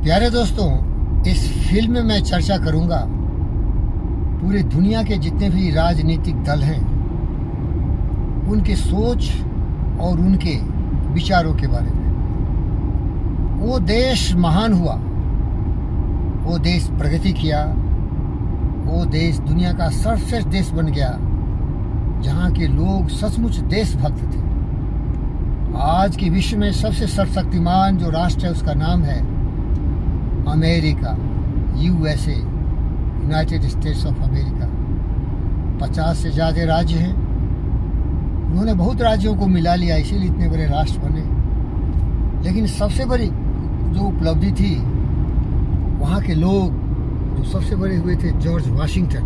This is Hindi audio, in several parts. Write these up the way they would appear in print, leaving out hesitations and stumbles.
प्यारे दोस्तों, इस फिल्म में मैं चर्चा करूंगा पूरे दुनिया के जितने भी राजनीतिक दल हैं उनके सोच और उनके विचारों के बारे में। वो देश महान हुआ, वो देश प्रगति किया, वो देश दुनिया का सर्वश्रेष्ठ देश बन गया जहाँ के लोग सचमुच देशभक्त थे। आज के विश्व में सबसे सर्वशक्तिमान जो राष्ट्र है उसका नाम है America, USA, United states of America. 50 से ज़्यादा राज्य हैं। उन्होंने बहुत राज्यों को मिला लिया, इसीलिए इतने बड़े राष्ट्र बने। लेकिन सबसे बड़ी जो उपलब्धि थी वहाँ के लोग जो सबसे बड़े हुए थे जॉर्ज वाशिंगटन।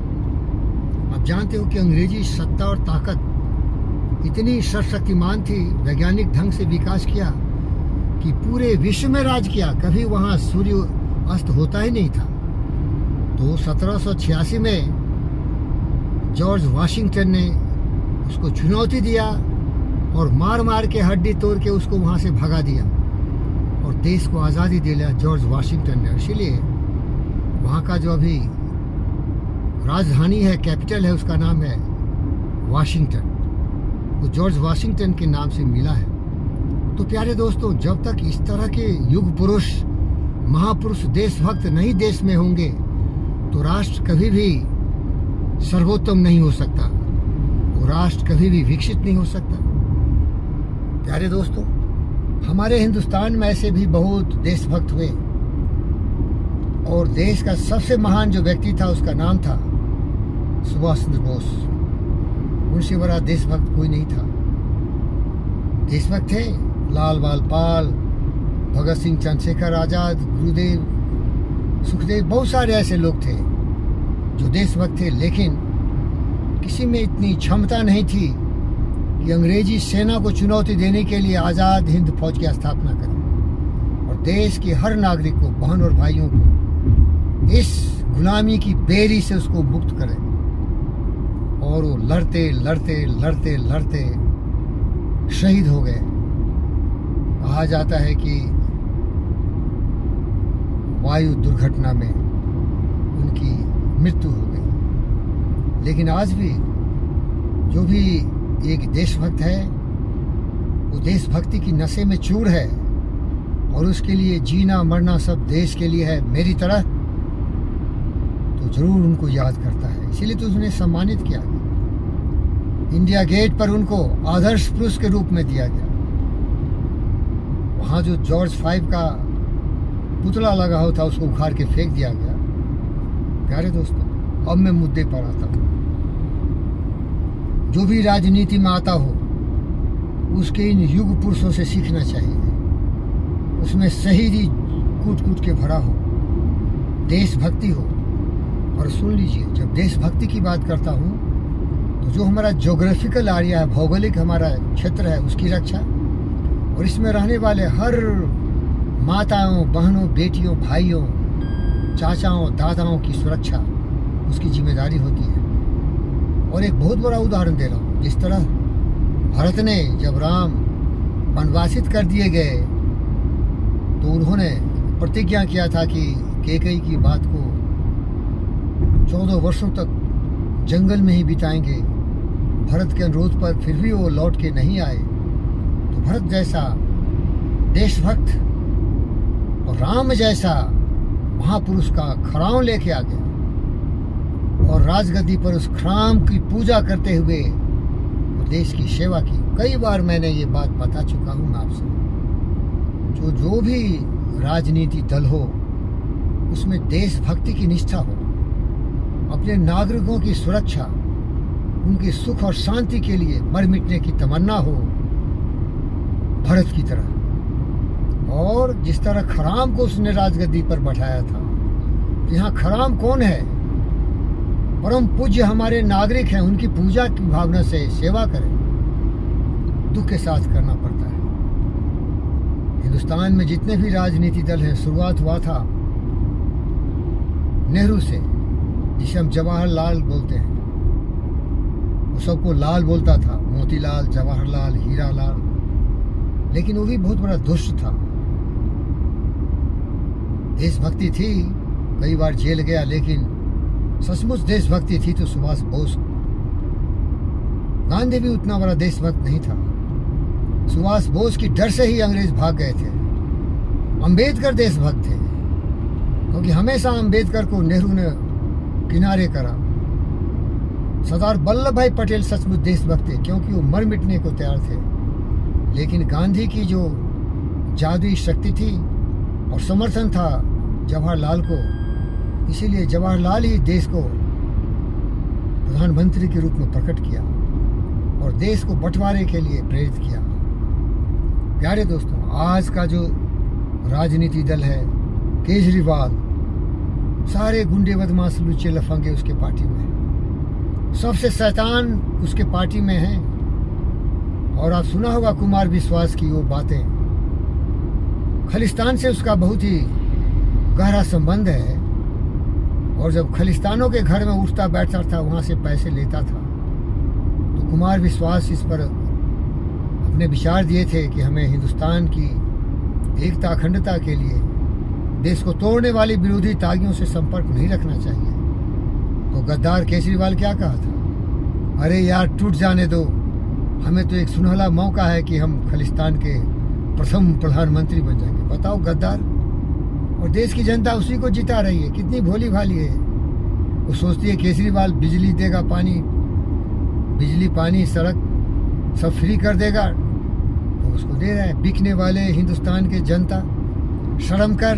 आप जानते हो कि अंग्रेजी सत्ता और ताकत इतनी सर्वशक्तिमान थी, वैज्ञानिक ढंग से विकास किया कि पूरे विश्व में राज किया। कभी वहाँ सूर्य अस्त होता ही नहीं था। तो 1786 में जॉर्ज वाशिंगटन ने उसको चुनौती दिया और मार मार के हड्डी तोड़ के उसको वहाँ से भगा दिया और देश को आज़ादी दे लिया जॉर्ज वाशिंगटन ने। इसीलिए वहाँ का जो अभी राजधानी है, कैपिटल है, उसका नाम है वाशिंगटन। वो जॉर्ज वाशिंगटन के नाम से मिला है। तो प्यारे दोस्तों, जब तक इस तरह के युग पुरुष, महापुरुष, देशभक्त नहीं देश में होंगे तो राष्ट्र कभी भी सर्वोत्तम नहीं हो सकता, वो राष्ट्र कभी भी विकसित नहीं हो सकता। प्यारे दोस्तों, हमारे हिंदुस्तान में ऐसे भी बहुत देशभक्त हुए और देश का सबसे महान जो व्यक्ति था उसका नाम था सुभाष चंद्र बोस। उनसे बड़ा देशभक्त कोई नहीं था। देशभक्त थे लाल बाल पाल, भगत सिंह, चंद्रशेखर आजाद, गुरुदेव, सुखदेव, बहुत सारे ऐसे लोग थे जो देशभक्त थे। लेकिन किसी में इतनी क्षमता नहीं थी कि अंग्रेजी सेना को चुनौती देने के लिए आज़ाद हिंद फौज की स्थापना करें और देश के हर नागरिक को, बहन और भाइयों को इस गुलामी की बेड़ी से उसको मुक्त करें। और वो लड़ते लड़ते लड़ते लड़ते शहीद हो गए। कहा जाता है कि वायु दुर्घटना में उनकी मृत्यु हो गई। लेकिन आज भी जो भी एक देशभक्त है वो देशभक्ति की नशे में चूर है और उसके लिए जीना मरना सब देश के लिए है मेरी तरह, तो जरूर उनको याद करता है। इसीलिए तो उसने सम्मानित किया गया। इंडिया गेट पर उनको आदर्श पुरुष के रूप में दिया गया। वहाँ जो जॉर्ज 5 का पुतला लगा हुआ था उसको उखाड़ के फेंक दिया गया। प्यारे दोस्तों, अब मैं मुद्दे पर आता हूँ। जो भी राजनीति में आता हो उसके इन युग पुरुषों से सीखना चाहिए। उसमें शहीदी कूट कूट के भरा हो, देशभक्ति हो। और सुन लीजिए, जब देशभक्ति की बात करता हूँ तो जो हमारा ज्योग्राफिकल एरिया है, भौगोलिक हमारा क्षेत्र है, उसकी रक्षा और इसमें रहने वाले हर माताओं, बहनों, बेटियों, भाइयों, चाचाओं, दादाओं की सुरक्षा उसकी जिम्मेदारी होती है। और एक बहुत बड़ा उदाहरण दे रहा हूँ। जिस तरह भरत ने जब राम वनवासित कर दिए गए तो उन्होंने प्रतिज्ञा किया था कि कैकेयी की बात को 14 वर्षों तक जंगल में ही बिताएंगे। भरत के अनुरोध पर फिर भी वो लौट के नहीं आए। तो भरत जैसा देशभक्त और राम जैसा महापुरुष का खड़ाऊं लेके आ गया और राजगद्दी पर उस खड़ाम की पूजा करते हुए देश की सेवा की। कई बार मैंने ये बात बता चुका हूँ आपसे। जो भी राजनीति दल हो उसमें देशभक्ति की निष्ठा हो, अपने नागरिकों की सुरक्षा, उनके सुख और शांति के लिए मर मिटने की तमन्ना हो भरत की तरह। और जिस तरह खड़ाम को उसने राजगद्दी पर बैठाया था, यहाँ खड़ाम कौन है? परम पूज्य हमारे नागरिक हैं, उनकी पूजा की भावना से सेवा करें। दुख के साथ करना पड़ता है। हिंदुस्तान में जितने भी राजनीति दल हैं, शुरुआत हुआ था नेहरू से, जिसे हम जवाहरलाल बोलते हैं। वो सबको लाल बोलता था, मोतीलाल, जवाहरलाल, हीरालाल। लेकिन वो भी बहुत बड़ा दुष्ट था। देशभक्ति थी, कई बार जेल गया, लेकिन सचमुच देशभक्ति थी तो सुभाष बोस। गांधी भी उतना बड़ा देशभक्त नहीं था। सुभाष बोस की डर से ही अंग्रेज भाग गए थे। अंबेडकर देशभक्त थे, क्योंकि हमेशा अंबेडकर को नेहरू ने किनारे करा। सरदार वल्लभ भाई पटेल सचमुच देशभक्त थे, क्योंकि वो मर मिटने को तैयार थे। लेकिन गांधी की जो जादुई शक्ति थी और समर्थन था जवाहरलाल को, इसीलिए जवाहरलाल ही देश को प्रधानमंत्री के रूप में प्रकट किया और देश को बंटवारे के लिए प्रेरित किया। प्यारे दोस्तों, आज का जो राजनीति दल है, केजरीवाल, सारे गुंडे बदमाश लुच्चे लफंगे उसके पार्टी में हैं। सबसे शैतान उसके पार्टी में हैं। और आप सुना होगा कुमार विश्वास की वो बातें। खालिस्तान से उसका बहुत ही गहरा संबंध है, और जब खालिस्तानों के घर में उठता बैठता था, वहाँ से पैसे लेता था। तो कुमार विश्वास इस पर अपने विचार दिए थे कि हमें हिंदुस्तान की एकता अखंडता के लिए देश को तोड़ने वाली विरोधी ताकतों से संपर्क नहीं रखना चाहिए। तो गद्दार केजरीवाल क्या कहा था? अरे यार, टूट जाने दो, हमें तो एक सुनहला मौका है कि हम खालिस्तान के प्रथम प्रधानमंत्री बन जाएंगे। बताओ गद्दार। और देश की जनता उसी को जिता रही है। कितनी भोली भाली है। वो सोचती है केजरीवाल बिजली देगा, बिजली पानी सड़क सब फ्री कर देगा, तो उसको दे रहा है। बिकने वाले हिंदुस्तान के जनता, शर्म कर।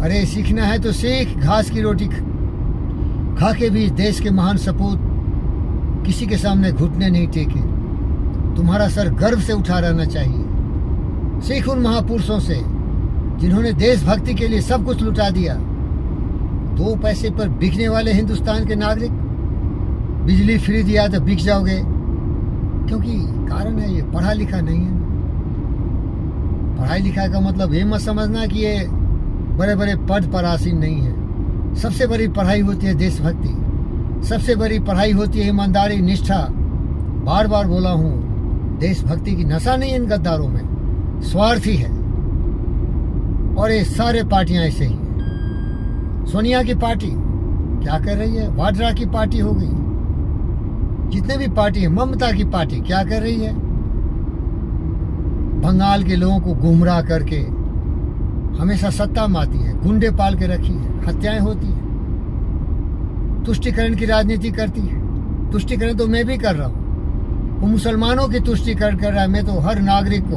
अरे सीखना है तो सीख। घास की रोटी खा के भी देश के महान सपूत किसी के सामने घुटने नहीं टेके। तुम्हारा सर गर्व से उठा रहना चाहिए। सीख उन महापुरुषों से जिन्होंने देशभक्ति के लिए सब कुछ लुटा दिया। 2 पैसे पर बिकने वाले हिंदुस्तान के नागरिक, बिजली फ्री दिया तो बिक जाओगे। क्योंकि कारण है ये पढ़ा लिखा नहीं है। पढ़ाई लिखाई का मतलब ये मत समझना कि ये बड़े बड़े पद पर आसीन नहीं है। सबसे बड़ी पढ़ाई होती है देशभक्ति, सबसे बड़ी पढ़ाई होती है ईमानदारी, निष्ठा। बार बार बोला हूँ, देशभक्ति की नशा नहीं इन गद्दारों में, स्वार्थी है। और ये सारे पार्टियां ऐसे ही हैं। सोनिया की पार्टी क्या कर रही है? वाड्रा की पार्टी हो गई। जितने भी पार्टी है, ममता की पार्टी क्या कर रही है? बंगाल के लोगों को गुमराह करके हमेशा सत्ता माती है, गुंडे पाल के रखी है, हत्याएं होती है, तुष्टिकरण की राजनीति करती है। तुष्टिकरण तो मैं भी कर रहा हूँ। वो मुसलमानों की तुष्टिकरण कर रहा है। मैं तो हर नागरिक को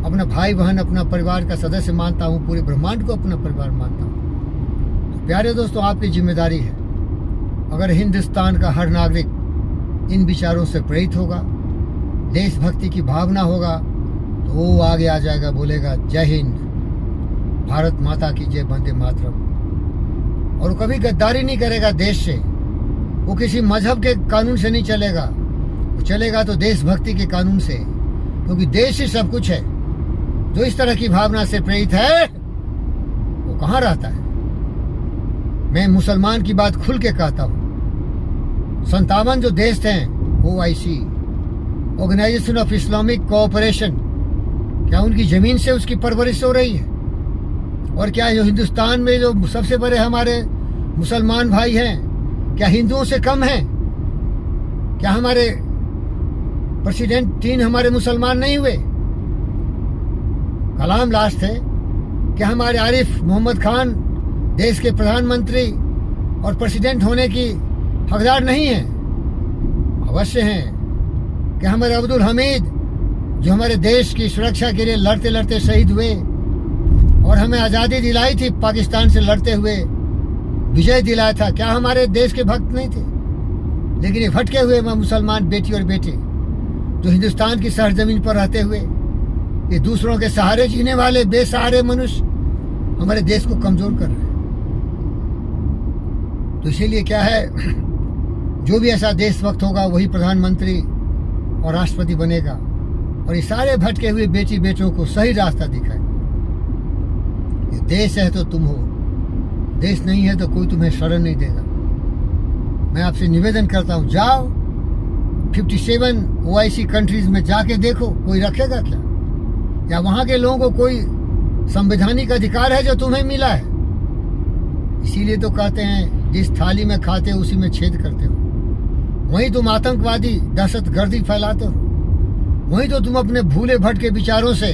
अपना भाई बहन, अपना परिवार का सदस्य मानता हूँ, पूरे ब्रह्मांड को अपना परिवार मानता हूँ। तो प्यारे दोस्तों, आपकी जिम्मेदारी है, अगर हिंदुस्तान का हर नागरिक इन विचारों से प्रेरित होगा, देशभक्ति की भावना होगा, तो वो आगे आ जाएगा, बोलेगा जय हिंद, भारत माता की जय, वंदे मातरम। और वो कभी गद्दारी नहीं करेगा देश से। वो किसी मजहब के कानून से नहीं चलेगा, वो चलेगा तो देशभक्ति के कानून से, क्योंकि देश ही सब कुछ है। जो इस तरह की भावना से प्रेरित है वो कहाँ रहता है? मैं मुसलमान की बात खुल के कहता हूँ। 57 जो देश हैं, OIC, organisation of Islamic cooperation, क्या उनकी जमीन से उसकी परवरिश हो रही है? और क्या जो हिंदुस्तान में जो सबसे बड़े हमारे मुसलमान भाई हैं, क्या हिंदुओं से कम हैं? क्या हमारे प्रेसिडेंट 3 हमारे मुसलमान नहीं हुए? कलाम लास्ट थे। क्या हमारे आरिफ मोहम्मद खान देश के प्रधानमंत्री और प्रेसिडेंट होने की हकदार नहीं है? अवश्य हैं। क्या हमारे अब्दुल हमीद, जो हमारे देश की सुरक्षा के लिए लड़ते लड़ते शहीद हुए और हमें आज़ादी दिलाई थी, पाकिस्तान से लड़ते हुए विजय दिलाया था, क्या हमारे देश के भक्त नहीं थे? लेकिन ये भटके हुए मुसलमान बेटी और बेटे जो हिंदुस्तान की सरजमीन पर रहते हुए ये दूसरों के सहारे जीने वाले बेसहारे मनुष्य हमारे देश को कमजोर कर रहे हैं। तो इसीलिए क्या है, जो भी ऐसा देशभक्त होगा वही प्रधानमंत्री और राष्ट्रपति बनेगा, और ये सारे भटके हुए बेटी बेटों को सही रास्ता दिखाएगा। ये देश है तो तुम हो, देश नहीं है तो कोई तुम्हें शरण नहीं देगा। मैं आपसे निवेदन करता हूँ, जाओ 57 OIC कंट्रीज में जाके देखो, कोई रखेगा क्या? या वहाँ के लोगों को कोई संवैधानिक अधिकार है जो तुम्हें मिला है। इसीलिए तो कहते हैं जिस थाली में खाते हो उसी में छेद करते हो। वहीं तुम आतंकवादी दहशतगर्दी फैलाते हो। वहीं तो तुम अपने भूले भटके विचारों से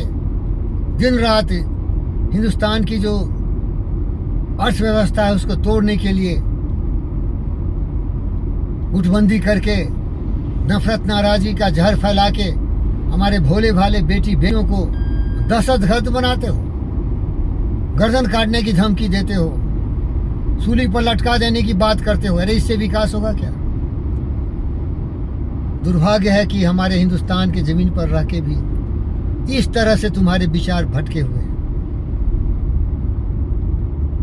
दिन रात हिंदुस्तान की जो अर्थव्यवस्था है उसको तोड़ने के लिए गुटबंदी करके नफरत नाराजगी का जहर फैला के हमारे भोले भाले बेटी बहनों को दहशतगर्द बनाते हो। गर्दन काटने की धमकी देते हो, सूली पर लटका देने की बात करते हो। अरे इससे विकास होगा क्या? दुर्भाग्य है कि हमारे हिंदुस्तान के जमीन पर रह के भी इस तरह से तुम्हारे विचार भटके हुए हैं।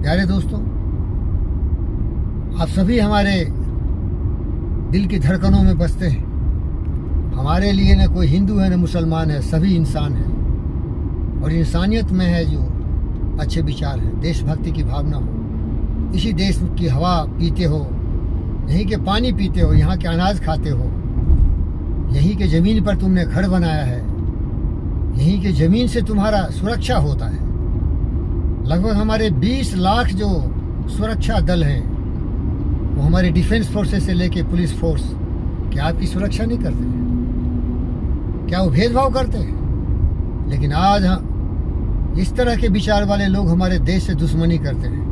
प्यारे दोस्तों, आप सभी हमारे दिल की धड़कनों में बसते हैं। हमारे लिए न कोई हिंदू है न मुसलमान है, सभी इंसान हैं। और इंसानियत में है जो अच्छे विचार हैं, देशभक्ति की भावना हो। इसी देश की हवा पीते हो, यहीं के पानी पीते हो, यहाँ के अनाज खाते हो, यहीं के ज़मीन पर तुमने घर बनाया है, यहीं के ज़मीन से तुम्हारा सुरक्षा होता है। लगभग हमारे 20 लाख जो सुरक्षा दल हैं वो हमारे डिफेंस फोर्सेस से लेके पुलिस फोर्स, क्या आपकी सुरक्षा नहीं करते हैं? क्या वो भेदभाव करते हैं? लेकिन आज इस तरह के विचार वाले लोग हमारे देश से दुश्मनी करते हैं,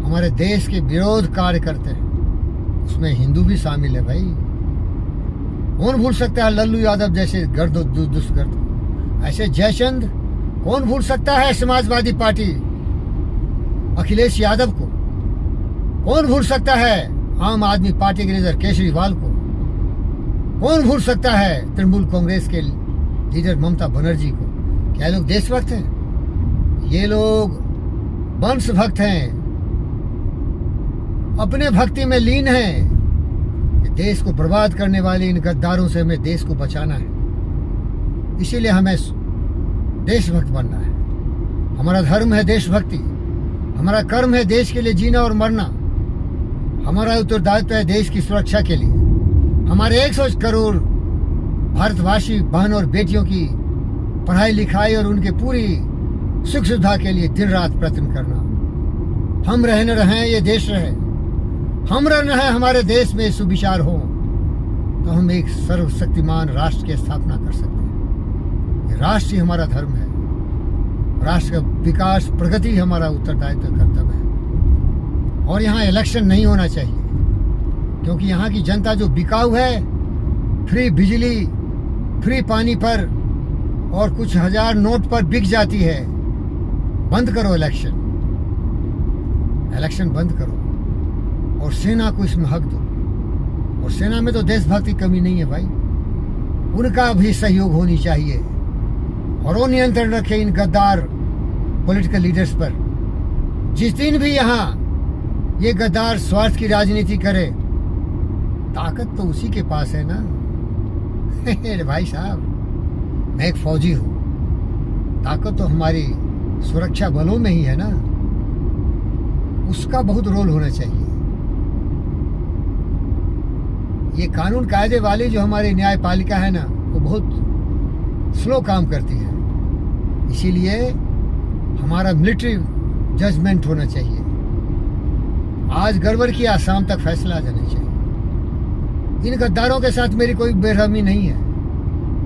हमारे देश के विरोध कार्य करते हैं। उसमें हिंदू भी शामिल है भाई। कौन भूल सकता है लल्लू यादव जैसे गर्द दुष्कर्म? ऐसे जयचंद कौन भूल सकता है? समाजवादी पार्टी अखिलेश यादव को कौन भूल सकता है? आम आदमी पार्टी के लीडर केजरीवाल को कौन भूल सकता है? तृणमूल कांग्रेस के लीडर ममता बनर्जी को। क्या लोग देशभक्त हैं? ये लोग वंश भक्त हैं, अपने भक्ति में लीन हैं। देश को बर्बाद करने वाले इन गद्दारों से हमें देश को बचाना है। इसीलिए हमें देशभक्त बनना है। हमारा धर्म है देशभक्ति, हमारा कर्म है देश के लिए जीना और मरना, हमारा उत्तरदायित्व है देश की सुरक्षा के लिए। हमारे 100 करोड़ भारतवासी बहन और बेटियों की पढ़ाई लिखाई और उनके पूरी सुख सुविधा के लिए दिन रात प्रयत्न करना। हम रहे न रहें ये देश रहे, हम रहना है हमारे देश में सुविचार हो तो हम एक सर्वशक्तिमान राष्ट्र की स्थापना कर सकते हैं। ये राष्ट्र ही हमारा धर्म है। राष्ट्र का विकास प्रगति हमारा उत्तरदायित्व कर्तव्य है। और यहाँ इलेक्शन नहीं होना चाहिए, क्योंकि यहाँ की जनता जो बिकाऊ है, फ्री बिजली फ्री पानी पर और कुछ हजार नोट पर बिक जाती है। बंद करो इलेक्शन, इलेक्शन बंद करो और सेना को इसमें हक दो। और सेना में तो देशभक्ति की कमी नहीं है भाई, उनका भी सहयोग होनी चाहिए। और वो नियंत्रण रखे इन गद्दार पॉलिटिकल लीडर्स पर। जिस दिन भी यहाँ ये गद्दार स्वार्थ की राजनीति करे, ताकत तो उसी के पास है ना। भाई साहब, मैं एक फौजी हूँ, ताकत तो हमारी सुरक्षा बलों में ही है ना, उसका बहुत रोल होना चाहिए। ये कानून कायदे वाली जो हमारी न्यायपालिका है ना, वो बहुत स्लो काम करती है। इसीलिए हमारा मिलिट्री जजमेंट होना चाहिए। आज गड़बड़ किया, शाम तक फैसला आ जाना चाहिए। इन गद्दारों के साथ मेरी कोई बेरहमी नहीं है।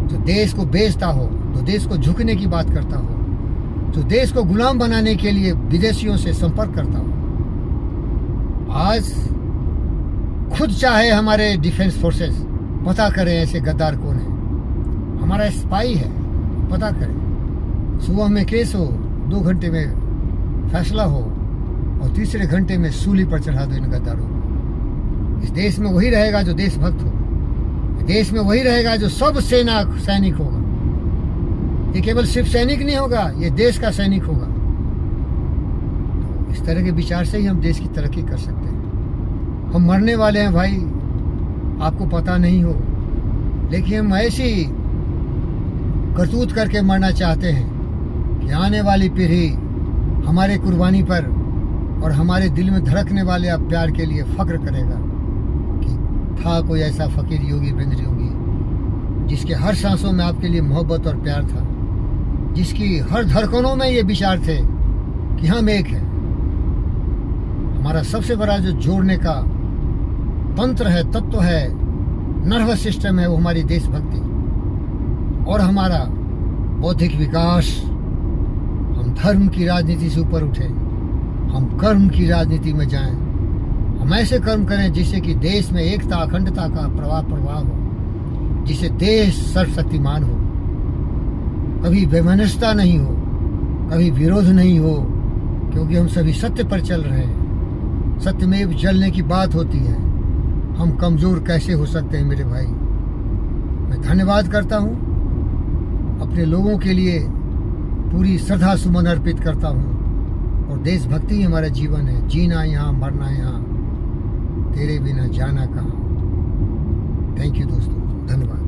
जो देश को बेचता हो, जो देश को झुकने की बात करता हो, जो देश को गुलाम बनाने के लिए विदेशियों से संपर्क करता हो, आज खुद चाहे हमारे डिफेंस फोर्सेस पता करें ऐसे गद्दार कौन है। हमारा स्पाई है, पता करें। सुबह में केस हो, 2 घंटे में फैसला हो और तीसरे घंटे में सूली पर चढ़ा दो इन गद्दारों को। इस देश में वही रहेगा जो देशभक्त हो, देश में वही रहेगा जो सब सेना सैनिक होगा। ये केवल सिर्फ सैनिक नहीं होगा, ये देश का सैनिक होगा। तो इस तरह के विचार से ही हम देश की तरक्की कर सकते हैं। हम मरने वाले हैं भाई, आपको पता नहीं हो, लेकिन हम ऐसी करतूत करके मरना चाहते हैं कि आने वाली पीढ़ी हमारे कुर्बानी पर और हमारे दिल में धड़कने वाले आप प्यार के लिए फख्र करेगा कि था कोई ऐसा फकीर योगी वीरेंद्र योगी जिसके हर सांसों में आपके लिए मोहब्बत और प्यार था। जिसकी हर धड़कनों में ये विचार थे कि हम एक हैं। हमारा सबसे बड़ा जो जोड़ने का तंत्र है, तत्व है, नर्वस सिस्टम है, वो हमारी देशभक्ति और हमारा बौद्धिक विकास। हम धर्म की राजनीति से ऊपर उठे, हम कर्म की राजनीति में जाएं, हम ऐसे कर्म करें जिससे कि देश में एकता अखंडता का प्रवाह हो, जिससे देश सर्वशक्तिमान हो, कभी वैमनस्यता नहीं हो, कभी विरोध नहीं हो, क्योंकि हम सभी सत्य पर चल रहे हैं। सत्यमेव जलने की बात होती है, हम कमजोर कैसे हो सकते हैं मेरे भाई। मैं धन्यवाद करता हूँ, अपने लोगों के लिए पूरी श्रद्धा सुमन अर्पित करता हूँ और देशभक्ति ही हमारा जीवन है। जीना यहाँ, मरना यहाँ, तेरे बिना जाना कहाँ। थैंक यू दोस्तों, धन्यवाद।